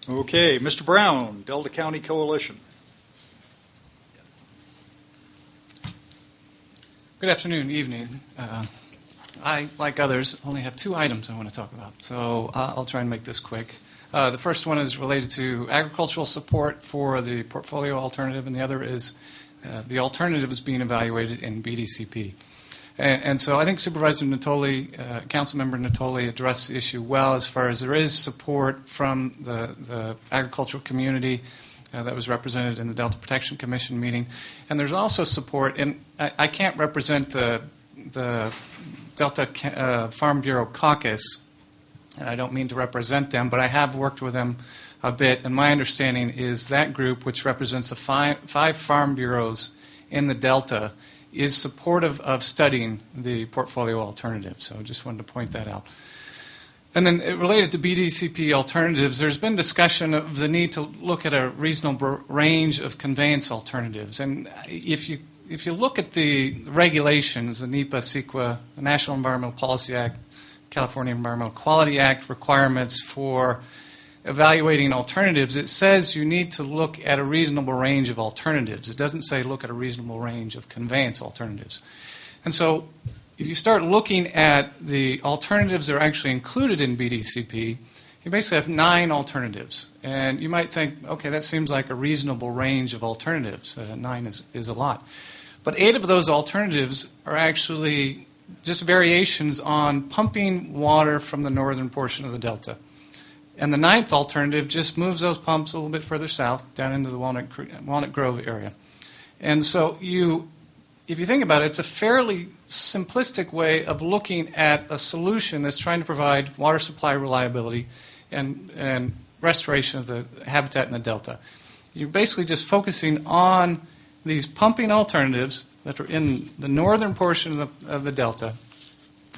Okay, Mr. Brown, Delta County Coalition. Good afternoon, evening. I, like others, only have two items I want to talk about, so I'll try and make this quick. The first one is related to agricultural support for the portfolio alternative, and the other is the alternatives being evaluated in BDCP. And so I think Supervisor Natoli, Councilmember Natoli addressed the issue well as far as there is support from the agricultural community that was represented in the Delta Protection Commission meeting. And there's also support, and I can't represent the Delta Farm Bureau caucus, and I don't mean to represent them, but I have worked with them a bit, and my understanding is that group, which represents the five farm bureaus in the Delta, is supportive of studying the portfolio alternative. So I just wanted to point that out. And then related to BDCP alternatives, there's been discussion of the need to look at a reasonable range of conveyance alternatives. And if you look at the regulations, the NEPA, CEQA, the National Environmental Policy Act, California Environmental Quality Act requirements for evaluating alternatives, it says you need to look at a reasonable range of alternatives. It doesn't say look at a reasonable range of conveyance alternatives. And so if you start looking at the alternatives that are actually included in BDCP, you basically have 9 alternatives. And you might think, okay, that seems like a reasonable range of alternatives. 9 is a lot. But 8 of those alternatives are actually just variations on pumping water from the northern portion of the Delta. And the 9th alternative just moves those pumps a little bit further south, down into the Walnut Grove area. And so if you think about it, it's a fairly simplistic way of looking at a solution that's trying to provide water supply reliability and restoration of the habitat in the Delta. You're basically just focusing on these pumping alternatives that are in the northern portion of the Delta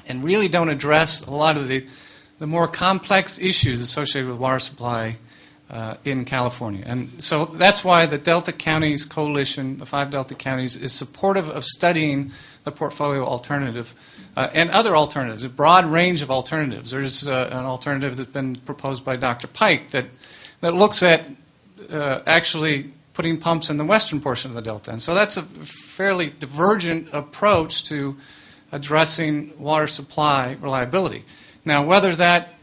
and really don't address a lot of the more complex issues associated with water supply in California. And so that's why the Delta Counties Coalition, the 5 Delta counties, is supportive of studying the portfolio alternative and other alternatives, a broad range of alternatives. There's an alternative that's been proposed by Dr. Pike that looks at actually putting pumps in the western portion of the Delta. And so that's a fairly divergent approach to addressing water supply reliability. Now, whether that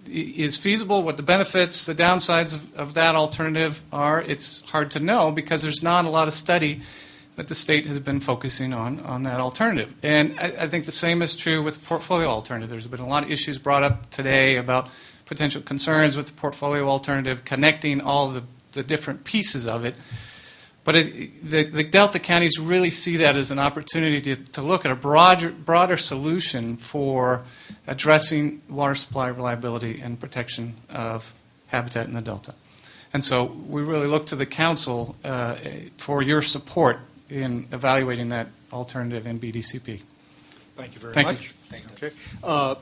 is feasible, what the benefits, the downsides of that alternative are, it's hard to know because there's not a lot of study that the state has been focusing on that alternative. And I think the same is true with the portfolio alternative. There's been a lot of issues brought up today about potential concerns with the portfolio alternative, connecting all the different pieces of it. But the Delta counties really see that as an opportunity to look at a broader solution for addressing water supply reliability and protection of habitat in the Delta. And so we really look to the council for your support in evaluating that alternative in BDCP. Thank you very much. Thank you. Okay.